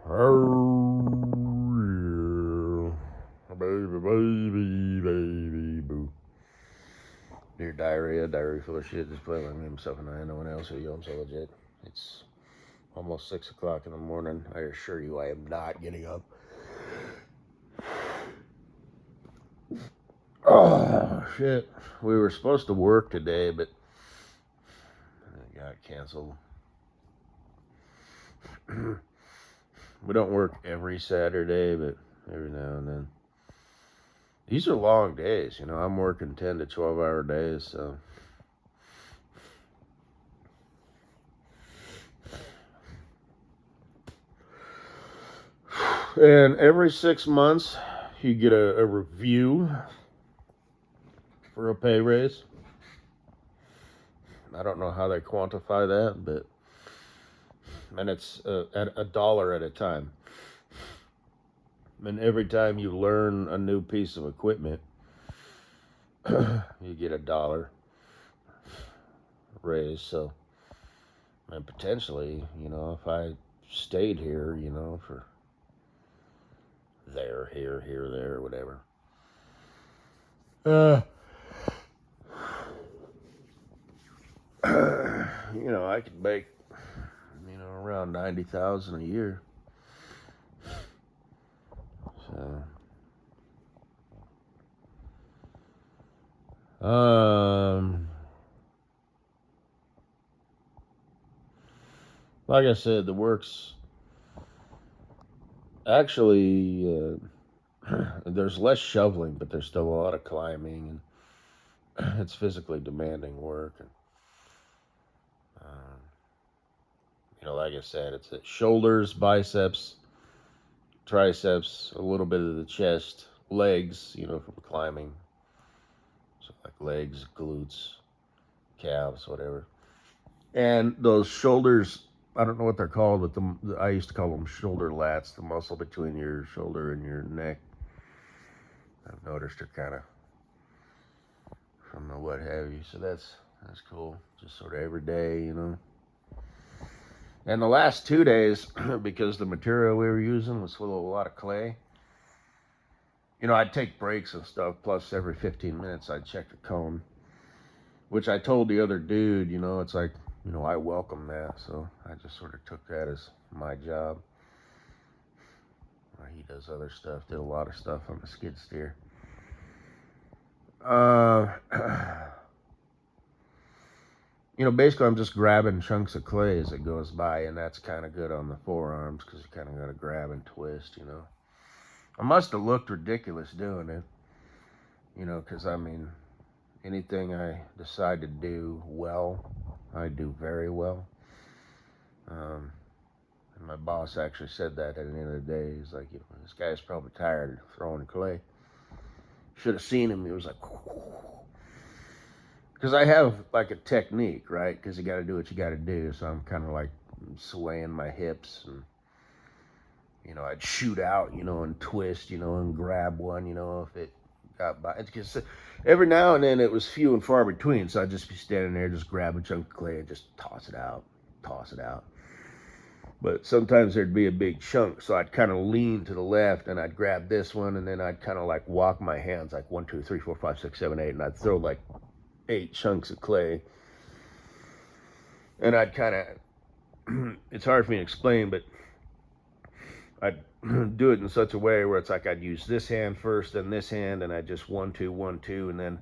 Oh, yeah. Baby, boo. Dear diary full of shit. Just play with me, himself, and I. No one else. Yo, I'm so legit. It's almost 6 o'clock in the morning. I assure you, I am not getting up. Oh, shit. We were supposed to work today, but it got canceled. We don't work every Saturday, but every now and then. These are long days, I'm working 10 to 12-hour days, so. And every 6 months, you get a review for a pay raise. I don't know how they quantify that, and it's at $1 at a time. And every time you learn a new piece of equipment, you get $1 raise. So, and potentially, if I stayed here, for there, here, there, whatever. I could make, around 90,000 a year. So, like I said, the work's actually, there's less shoveling, but there's still a lot of climbing, and it's physically demanding work. And, like I said, it's shoulders, biceps, triceps, a little bit of the chest, legs, from climbing. So like legs, glutes, calves, whatever. And those shoulders, I don't know what they're called, but I used to call them shoulder lats, the muscle between your shoulder and your neck. I've noticed they're kind of from the what have you. So that's cool. Just sort of every day, And the last 2 days, because the material we were using was full of a lot of clay, I'd take breaks and stuff, plus every 15 minutes I'd check the cone, which I told the other dude, it's like, I welcome that, so I just sort of took that as my job. He does other stuff, did a lot of stuff on the skid steer. Basically I'm just grabbing chunks of clay as it goes by, and that's kind of good on the forearms because you kind of got to grab and twist, I must have looked ridiculous doing it, because anything I decide to do well, I do very well. And my boss actually said that at the end of the day. He's like, this guy's probably tired of throwing clay. Should have seen him. He was like, because I have like a technique, right? Because you got to do what you got to do. So I'm kind of like swaying my hips, and I'd shoot out, and twist, and grab one, if it got by. Because every now and then it was few and far between. So I'd just be standing there, just grab a chunk of clay and just toss it out. But sometimes there'd be a big chunk, so I'd kind of lean to the left, and I'd grab this one, and then I'd kind of like walk my hands like 1, 2, 3, 4, 5, 6, 7, 8, and I'd throw like 8 chunks of clay. And I'd kind of, it's hard for me to explain, but I'd do it in such a way where it's like I'd use this hand first, then this hand, and I'd just 1, 2, 1, 2, and then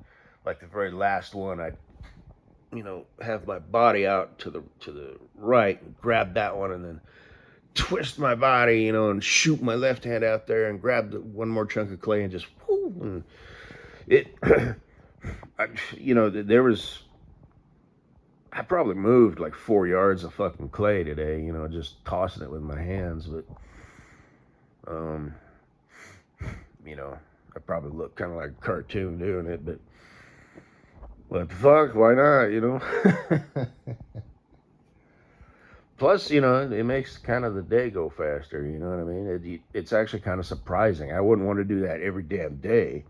like the very last one, I'd have my body out to the right, and grab that one, and then twist my body, and shoot my left hand out there and grab one more chunk of clay and just, whoo, and it, there was, I probably moved like 4 yards of fucking clay today, just tossing it with my hands, but, I probably look kind of like a cartoon doing it, but what the fuck, why not, Plus, it makes kind of the day go faster, you know what I mean? It's actually kind of surprising. I wouldn't want to do that every damn day.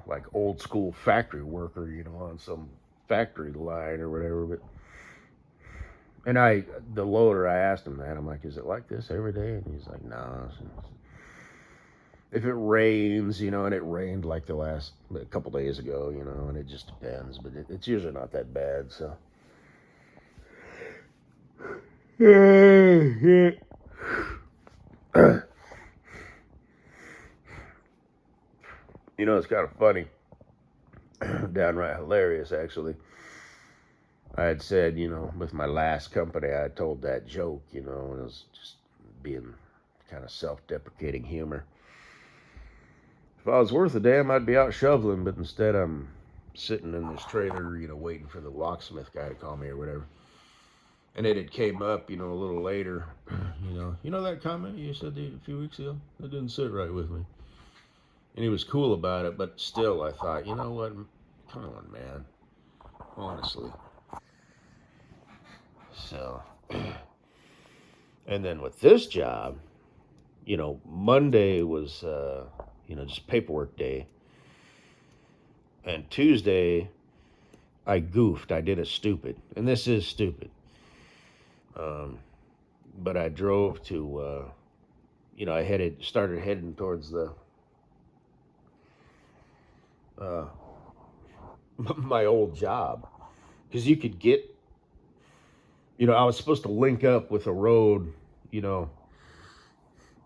Like old school factory worker, on some factory line or whatever. But And the loader, I asked him that. I'm like, is it like this every day? And he's like, no. If it rains, and it rained like a couple days ago, and it just depends. But it's usually not that bad, so. It's kind of funny, downright hilarious, actually. I had said, with my last company, I had told that joke, and it was just being kind of self-deprecating humor. If I was worth a damn, I'd be out shoveling, but instead I'm sitting in this trailer, waiting for the locksmith guy to call me or whatever. And it had came up, a little later, that comment you said a few weeks ago? That didn't sit right with me. And he was cool about it, but still I thought, you know what? Come on, man. Honestly. So, and then with this job, Monday was, just paperwork day. And Tuesday, I goofed. I did a stupid. And this is stupid. But I drove to, I started heading towards the, my old job. Because you could get, I was supposed to link up with a road,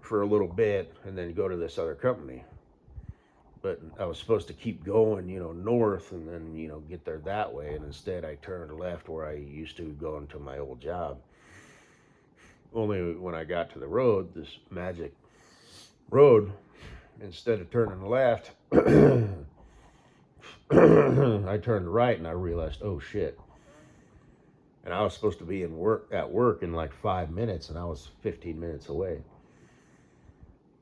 for a little bit and then go to this other company. But I was supposed to keep going, north and then, get there that way. And instead I turned left where I used to go into my old job. Only when I got to the road, this magic road, instead of turning left, I turned right and I realized, oh shit. And I was supposed to be at work in like 5 minutes and I was 15 minutes away.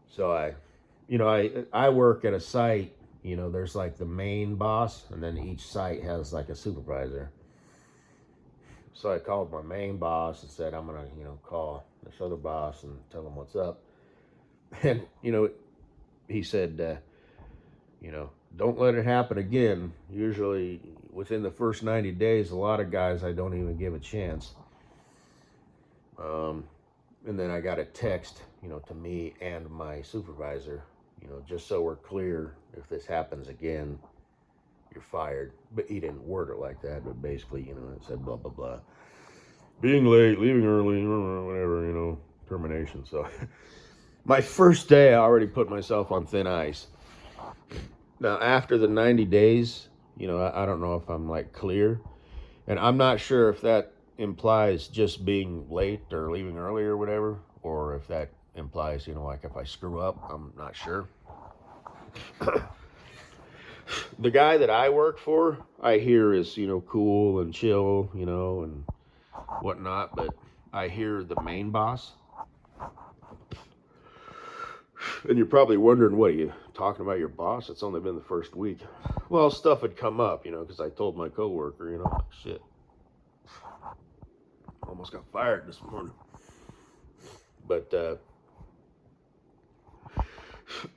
So I work at a site, there's like the main boss and then each site has like a supervisor. So I called my main boss and said, I'm going to, call this other boss and tell him what's up. And, he said, don't let it happen again. Usually within the first 90 days, a lot of guys I don't even give a chance. And then I got a text, to me and my supervisor, just so we're clear, if this happens again, you're fired. But he didn't word it like that, but basically, it said blah, blah, blah. Being late, leaving early, whatever, termination. So my first day, I already put myself on thin ice. Now, after the 90 days, I don't know if I'm like clear. And I'm not sure if that implies just being late or leaving early or whatever, or if that implies, like if I screw up, I'm not sure. The guy that I work for, I hear is, cool and chill, and whatnot, but I hear the main boss. And you're probably wondering, what are you talking about your boss? It's only been the first week. Well, stuff had come up, because I told my coworker, shit. Almost got fired this morning. But,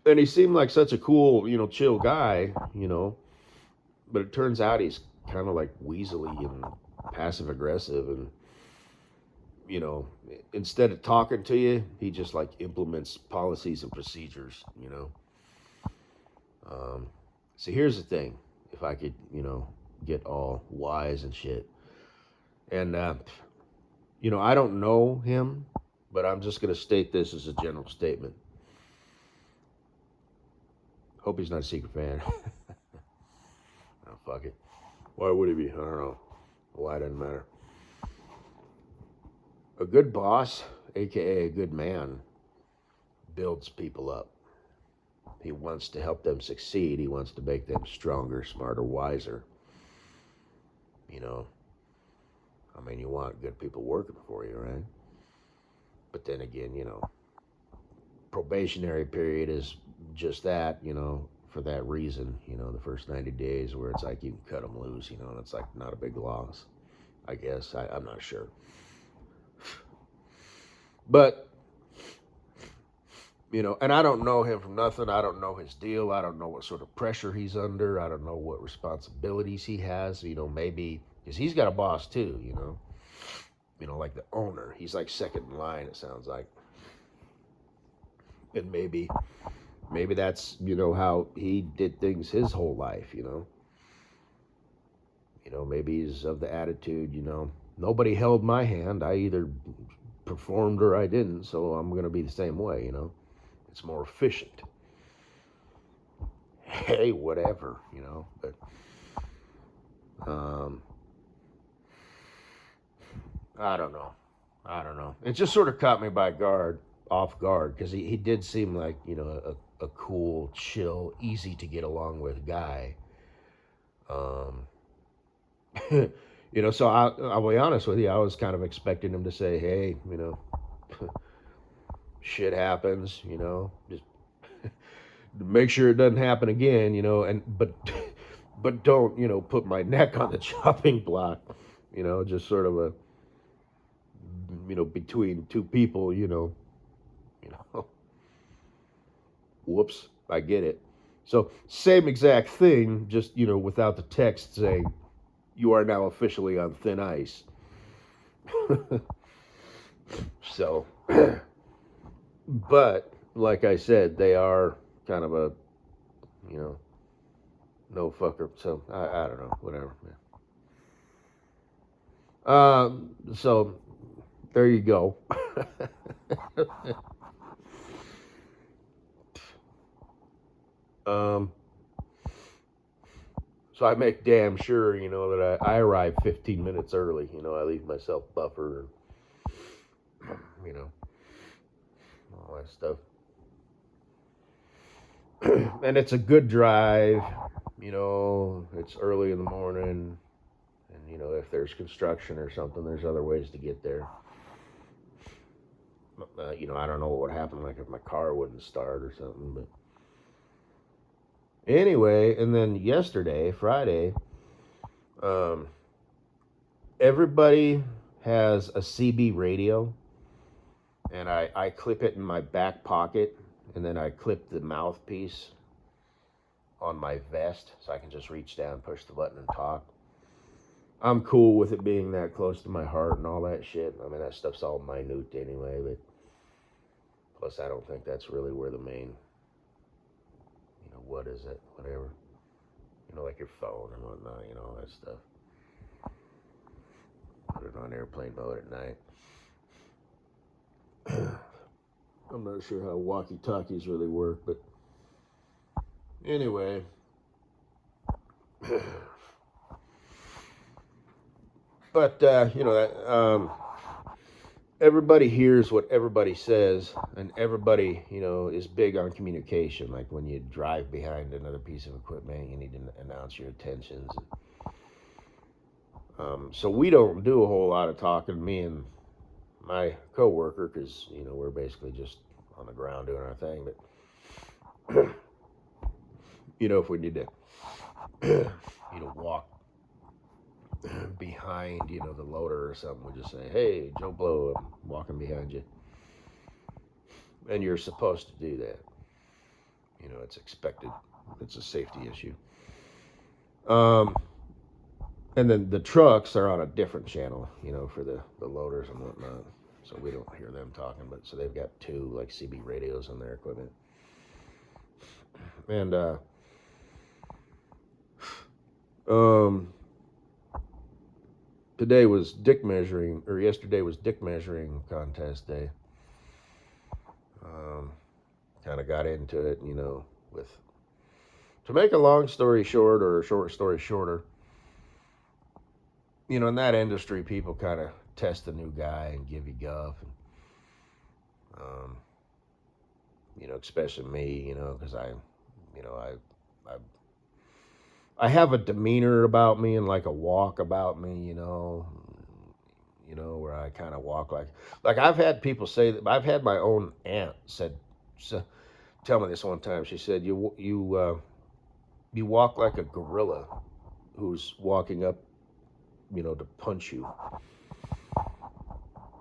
and he seemed like such a cool, chill guy, but it turns out he's kind of like weaselly and passive aggressive and, instead of talking to you, he just like implements policies and procedures, So here's the thing, if I could, get all wise and shit. And, I don't know him, but I'm just going to state this as a general statement. Hope he's not a secret fan. Oh, fuck it. Why would he be? I don't know. Why it doesn't matter. A good boss, aka a good man, builds people up. He wants to help them succeed. He wants to make them stronger, smarter, wiser. You want good people working for you, right? But then again, probationary period is just that, for that reason, the first 90 days where it's like you can cut them loose, and it's like not a big loss, I guess. I'm not sure. But, and I don't know him from nothing. I don't know his deal. I don't know what sort of pressure he's under. I don't know what responsibilities he has, maybe, because he's got a boss too, like the owner. He's like second in line, it sounds like. And maybe that's, how he did things his whole life, maybe he's of the attitude, nobody held my hand. I either performed or I didn't, so I'm going to be the same way, It's more efficient. Hey, whatever, but I don't know. It just sort of caught me off guard, because he did seem like, a cool, chill, easy to get along with guy. So I'll be honest with you, I was kind of expecting him to say, hey, shit happens, just make sure it doesn't happen again, but don't, put my neck on the chopping block, just sort of a, between two people, whoops, I get it. So same exact thing, just, without the text saying, you are now officially on thin ice. So, but like I said, they are kind of a, no fucker. So I don't know, whatever. So there you go. So I make damn sure, that I arrive 15 minutes early. I leave myself buffer, all that stuff. And it's a good drive, it's early in the morning. And, if there's construction or something, there's other ways to get there. I don't know what would happen, like if my car wouldn't start or something, but anyway. And then yesterday, Friday, everybody has a CB radio, and I clip it in my back pocket, and then I clip the mouthpiece on my vest, so I can just reach down, push the button, and talk. I'm cool with it being that close to my heart and all that shit. I mean, that stuff's all minute anyway, but plus I don't think that's really where the main, what is it, whatever, like your phone and whatnot, all that stuff. Put it on airplane mode at night. I'm not sure how walkie-talkies really work, but anyway. But, everybody hears what everybody says, and everybody, is big on communication. Like when you drive behind another piece of equipment, you need to announce your intentions. So we don't do a whole lot of talking, me and my coworker, because, we're basically just on the ground doing our thing. But, if we need to, walk behind, the loader or something, we just say, hey, Joe Blow, I'm walking behind you. And you're supposed to do that. It's expected. It's a safety issue. And then the trucks are on a different channel, for the loaders and whatnot. So we don't hear them talking, but so they've got two like CB radios on their equipment. And yesterday was dick measuring contest day. Kind of got into it, to make a long story short, or a short story shorter, in that industry, people kind of test the new guy and give you guff. And, especially me, because I have a demeanor about me and like a walk about me, where I kind of walk like I've had people say that. I've had my own aunt tell me this one time. She said, you walk like a gorilla who's walking up, to punch you.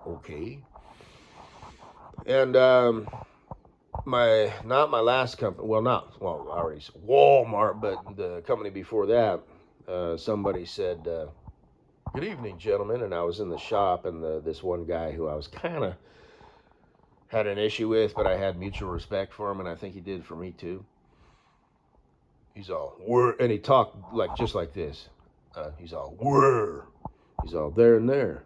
Okay. And not my last company. I already said Walmart, but the company before that, somebody said, good evening, gentlemen. And I was in the shop, and this one guy who I was kind of had an issue with, but I had mutual respect for him, and I think he did for me too. He's all, where, and he talked like just like this. He's all, where? He's all, there and there.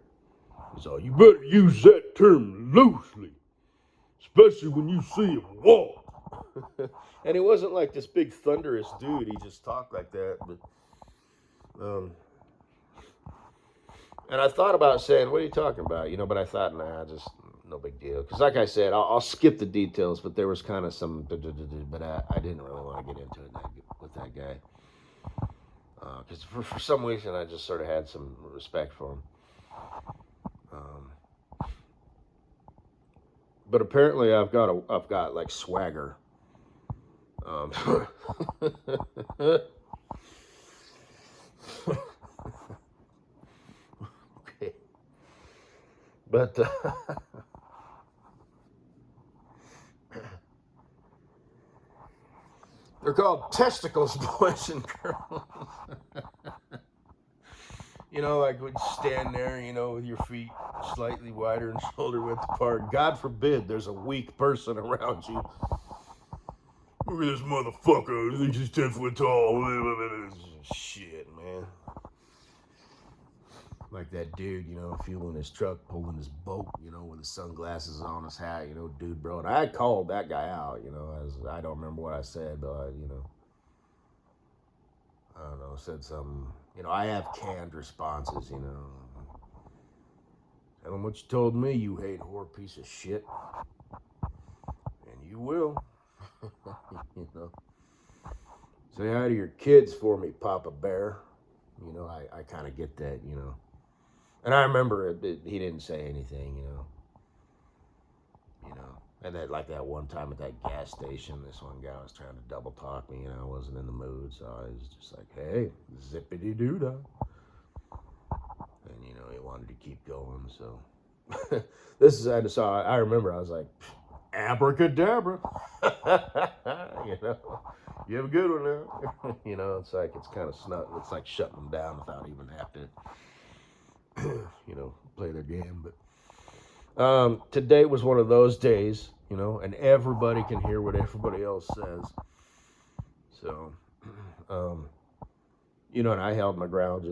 He's all, you better use that term loosely, especially when you see him walk. And he wasn't like this big thunderous dude. He just talked like that. But, and I thought about saying, what are you talking about? You know, but I thought, nah, just no big deal. Because like I said, I'll skip the details, but there was kind of some, but I didn't really want to get into it with that guy. Because for some reason, I just sort of had some respect for him. But apparently, I've got like swagger. Okay, but they're called testicles, boys and girls. You know, like when you stand there, you know, with your feet slightly wider and shoulder width apart. God forbid there's a weak person around you. Look at this motherfucker. He thinks he's 10 foot tall. Shit, man. Like that dude, you know, fueling his truck, pulling his boat, you know, with his sunglasses on, his hat, you know, dude, bro. And I called that guy out, you know, as I don't remember what I said, but you know, I don't know, said something. You know, I have canned responses, you know. Tell him what you told me, you hate whore piece of shit. And you will. You know. Say hi to your kids for me, Papa Bear. You know, I kind of get that, you know. And I remember he didn't say anything, you know. You know. And that, like that one time at that gas station, this one guy was trying to double talk me, and I wasn't in the mood, so I was just like, hey, zippity doo dah. And, you know, he wanted to keep going, so. I remember, I was like, abracadabra. You know, you have a good one now. You know, it's kind of snug. It's like shutting them down without even have to, you know, play their game, but. Today was one of those days, you know, and everybody can hear what everybody else says. So, you know, and I held my ground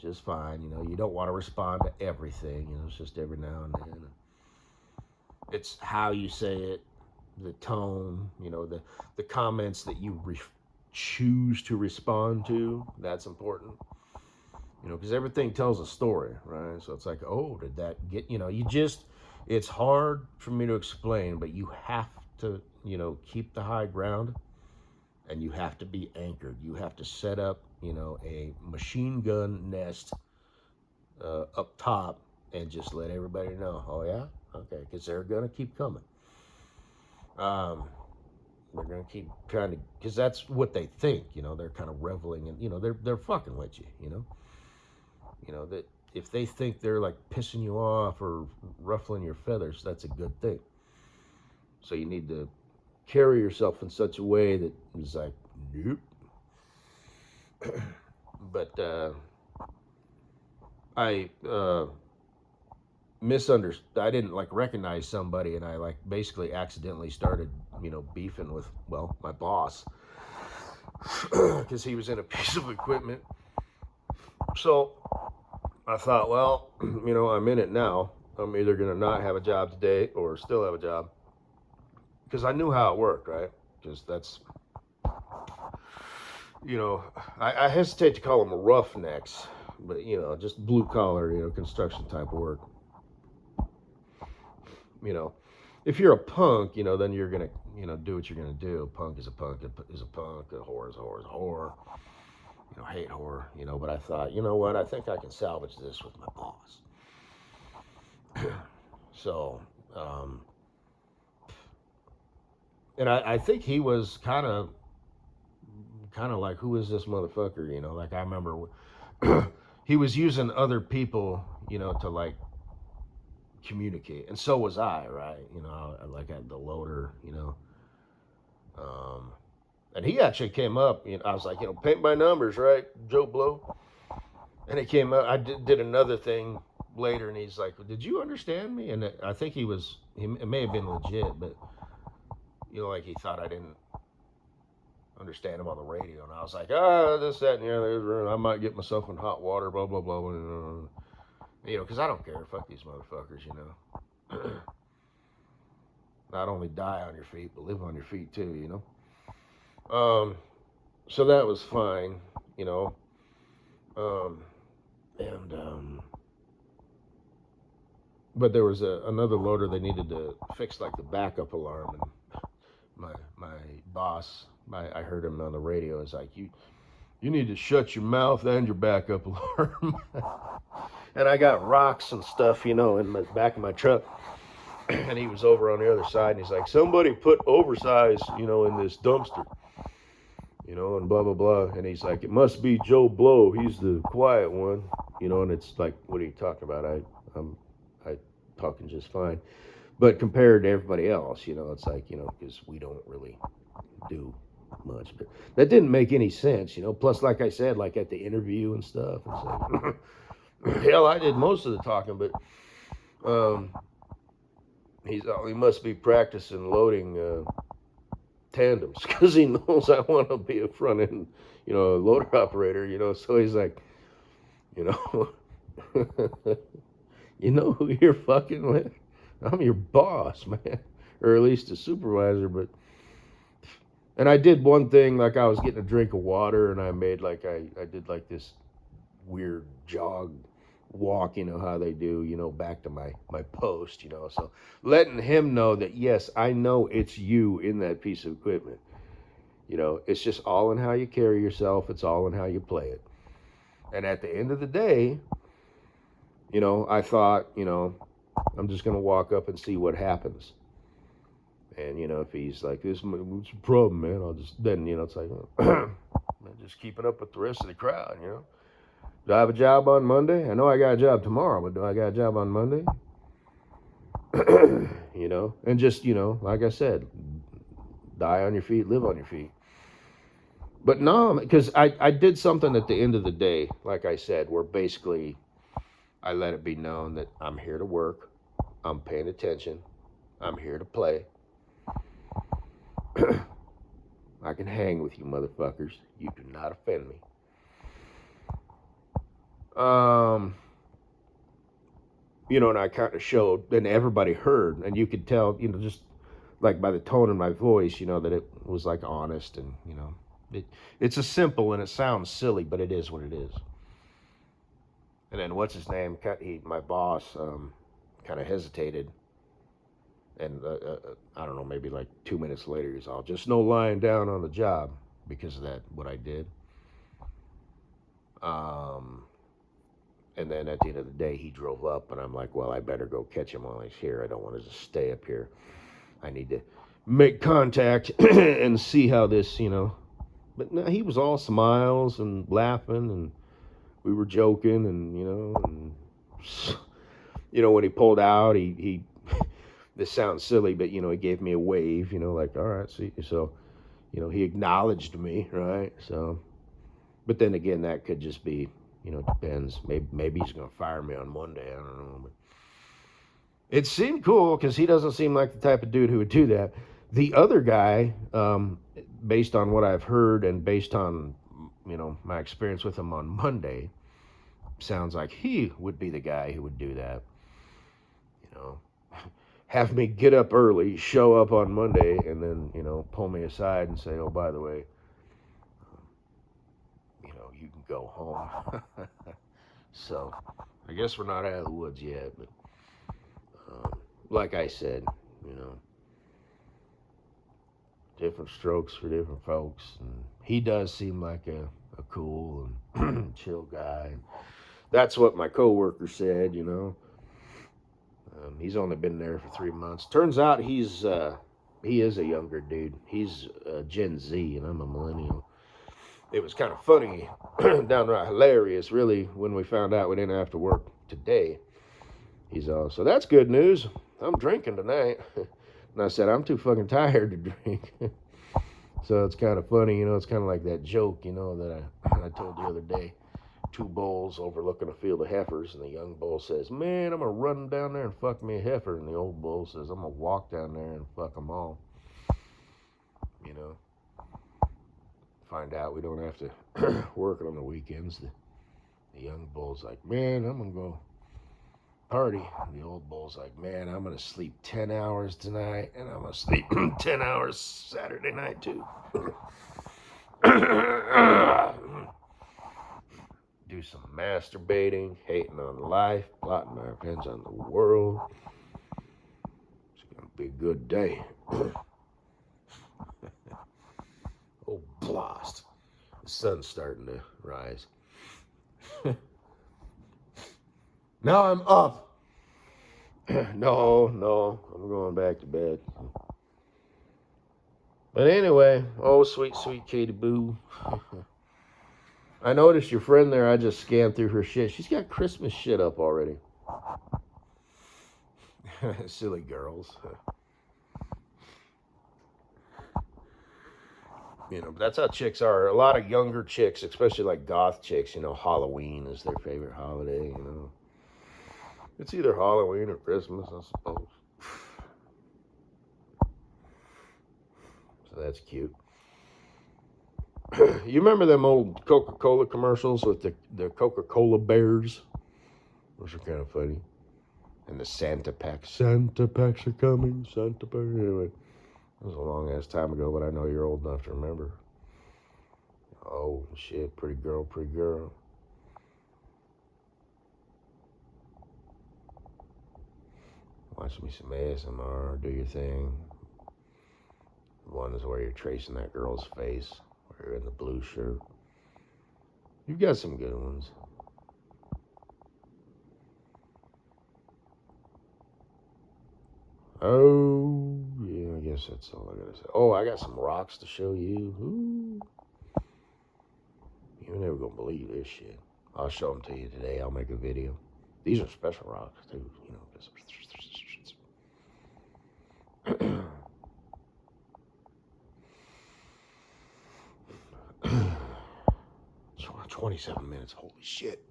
just fine. You know, you don't want to respond to everything. You know, it's just every now and then. It's how you say it, the tone. You know, the comments that you choose to respond to. That's important. You know, because everything tells a story, right? So it's like, oh, did that get? You know, it's hard for me to explain, but you have to, you know, keep the high ground, and you have to be anchored. You have to set up, you know, a machine gun nest up top and just let everybody know, oh, yeah? Okay, because they're going to keep coming. They're going to keep trying to, because that's what they think, you know, they're kind of reveling in, you know, they're fucking with you, you know? You know, that if they think they're like pissing you off or ruffling your feathers, that's a good thing. So you need to carry yourself in such a way that is like, nope. But I misunderstood. I didn't like recognize somebody, and I like basically accidentally started, you know, beefing with, well, my boss, because he was in a piece of equipment. So I thought, well, you know, I'm in it now. I'm either going to not have a job today or still have a job. Because I knew how it worked, right? Because that's, you know, I hesitate to call them roughnecks, but, you know, just blue collar, you know, construction type of work. You know, if you're a punk, you know, then you're going to, you know, do what you're going to do. A punk is a punk is a punk. A whore is a whore is a whore. You know, hate whore, you know, but I thought, you know what, I think I can salvage this with my boss. So, and I think he was kind of like, who is this motherfucker, you know, like I remember he was using other people, you know, to like communicate, and so was I, right, you know, I like had the loader, you know, and he actually came up, you know, I was like, you know, paint by numbers, right, Joe Blow. And it came out. I did another thing later, and he's like, "Did you understand me?" And I think it may have been legit, but like he thought I didn't understand him on the radio, and I was like, this, that, and the other. I might get myself in hot water, blah blah blah, because I don't care. Fuck these motherfuckers, Not only die on your feet, but live on your feet too, So that was fine, and but there was another loader they needed to fix, like the backup alarm, and my boss, I heard him on the radio. Is like, you need to shut your mouth and your backup alarm. And I got rocks and stuff, in the back of my truck. And he was over on the other side, and he's like, somebody put oversize, in this dumpster, and blah blah blah. And he's like, it must be Joe Blow. He's the quiet one, And it's like, what are you talking about? I'm talking just fine. But compared to everybody else, it's like, because we don't really do much. But that didn't make any sense, Plus, like I said, like at the interview and stuff, it's like, hell, I did most of the talking, but he must be practicing loading tandems because he knows I want to be a front end, loader operator, So he's like, you know who you're fucking with? I'm your boss, man, or at least a supervisor. And I did one thing, like I was getting a drink of water, and I made like I did like this weird jog walk, how they do, back to my post, So letting him know that, yes, I know it's you in that piece of equipment. It's just all in how you carry yourself. It's all in how you play it. And at the end of the day, I thought, I'm just going to walk up and see what happens. And, if he's like, what's the problem, man? It's like, I'm just keeping up with the rest of the crowd, Do I have a job on Monday? I know I got a job tomorrow, but do I got a job on Monday? And just, like I said, die on your feet, live on your feet. But no, because I did something at the end of the day, like I said, where basically I let it be known that I'm here to work, I'm paying attention, I'm here to play. I can hang with you motherfuckers. You do not offend me. And I kind of showed, and everybody heard, and you could tell, just like by the tone in my voice, that it was like honest, and it's a simple, and it sounds silly, but it is what it is. And then what's his name? My boss, kind of hesitated, and I don't know, maybe like 2 minutes later, he's all, just no lying down on the job because of that, what I did. And then at the end of the day, he drove up, and I'm like, well, I better go catch him while he's here. I don't want to just stay up here. I need to make contact and see how this, But no, he was all smiles and laughing, and we were joking, and, when he pulled out, he this sounds silly, but, he gave me a wave, like, all right, see. So, he acknowledged me, right? So, but then again, that could just be, depends. Maybe he's going to fire me on Monday. I don't know. But it seemed cool because he doesn't seem like the type of dude who would do that. The other guy, based on what I've heard and based on, my experience with him on Monday, sounds like he would be the guy who would do that. Have me get up early, show up on Monday, and then, pull me aside and say, oh, by the way, you can go home. So, I guess we're not out of the woods yet, but like I said, different strokes for different folks. And he does seem like a cool and chill guy. That's what my coworker said, He's only been there for 3 months. Turns out he is a younger dude. He's Gen Z, and I'm a millennial. It was kind of funny, downright hilarious, really, when we found out we didn't have to work today. He's all, so that's good news. I'm drinking tonight. And I said, I'm too fucking tired to drink. So it's kind of funny, it's kind of like that joke, that I told the other day. two bulls overlooking a field of heifers, and the young bull says, "Man, I'm gonna run down there and fuck me a heifer," and the old bull says, "I'm gonna walk down there and fuck them all." You know, find out we don't have to work on the weekends. The young bull's like, "Man, I'm gonna go party." And the old bull's like, "Man, I'm gonna sleep 10 hours tonight, and I'm gonna sleep 10 hours Saturday night too." Do some masturbating, hating on life, plotting my revenge on the world. It's gonna be a good day. Oh, blast. The sun's starting to rise. Now I'm up. No, I'm going back to bed. But anyway, oh, sweet, sweet Katie Boo. I noticed your friend there. I just scanned through her shit. She's got Christmas shit up already. Silly girls. You know, that's how chicks are. A lot of younger chicks, especially like goth chicks, you know, Halloween is their favorite holiday, you know. It's either Halloween or Christmas, I suppose. So that's cute. You remember them old Coca-Cola commercials with the Coca-Cola bears? Those are kind of funny. And the Santa packs. Santa packs are coming. Santa packs. Anyway, it was a long ass time ago, but I know you're old enough to remember. Oh, shit. Pretty girl, pretty girl. Watch me some ASMR. Do your thing. One is where you're tracing that girl's face. Where you're in the blue shirt. You've got some good ones. Oh, yeah, I guess that's all I gotta say. Oh, I got some rocks to show you. Ooh. You're never gonna believe this shit. I'll show them to you today. I'll make a video. These are special rocks, too, you know. 27 minutes, holy shit.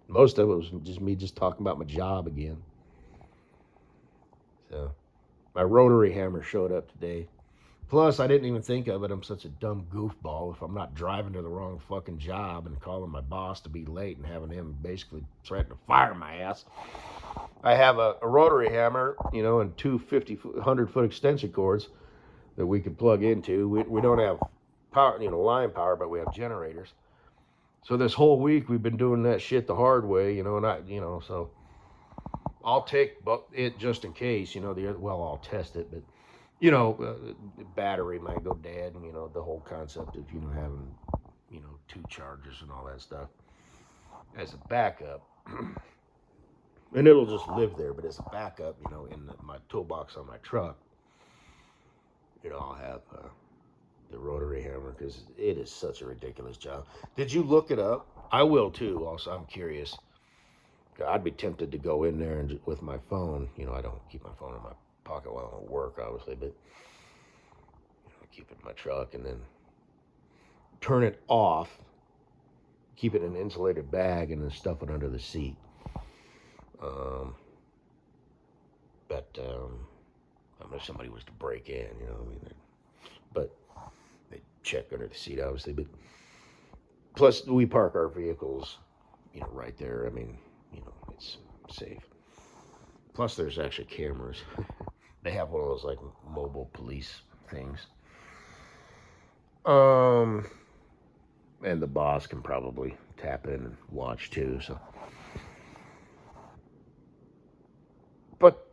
Most of it was just me just talking about my job again. So, my rotary hammer showed up today. Plus, I didn't even think of it. I'm such a dumb goofball. If I'm not driving to the wrong fucking job and calling my boss to be late and having him basically threaten to fire my ass, I have a rotary hammer, you know, and two 100-foot extension cords that we can plug into. We don't have power, you know, line power, but we have generators. So this whole week we've been doing that shit the hard way, you know, so I'll take it just in case, you know, I'll test it, but, you know, the battery might go dead, and, you know, the whole concept of, you know, having, you know, 2 chargers and all that stuff as a backup. And it'll just live there, but as a backup, you know, in my toolbox on my truck, you know, I'll have the rotary hammer, because it is such a ridiculous job. Did you look it up? I will too. Also, I'm curious. I'd be tempted to go in there and with my phone. You know, I don't keep my phone in my pocket while I'm at work, obviously, but you know, keep it in my truck and then turn it off. Keep it in an insulated bag and then stuff it under the seat. But I mean, if somebody was to break in, you know, I mean, but they check under the seat, obviously. But plus, we park our vehicles, you know, right there. I mean, you know, it's safe. Plus, there's actually cameras. They have one of those like mobile police things. And the boss can probably tap in and watch too. So, but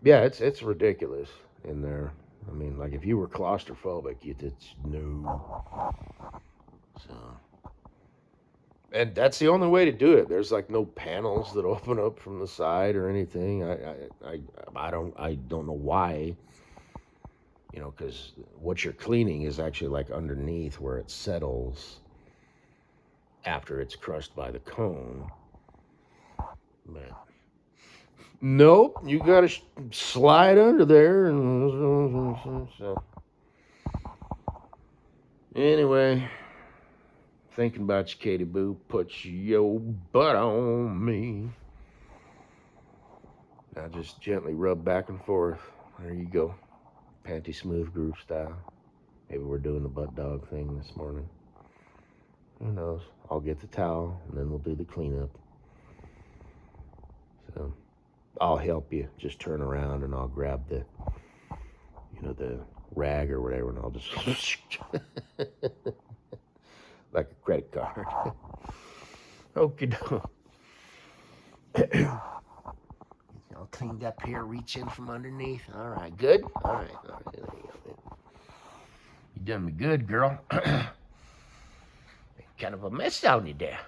yeah, it's ridiculous in there. I mean, like if you were claustrophobic, it's no. So, and that's the only way to do it. There's like no panels that open up from the side or anything. I don't know why. You know, because what you're cleaning is actually like underneath where it settles after it's crushed by the cone. But nope, you gotta slide under there, and so anyway, Thinking about you, Katie Boo. Put your butt on me. Now just gently rub back and forth. There you go. Panty smooth groove style. Maybe we're doing the butt dog thing this morning. Who knows? I'll get the towel and then we'll do the cleanup. So I'll help you. Just turn around and I'll grab the, the rag or whatever, and I'll just like a credit card. Okie doke. All cleaned up here. Reach in from underneath. All right, good. All right. There you go. You done me good, girl. Kind of a mess down you there.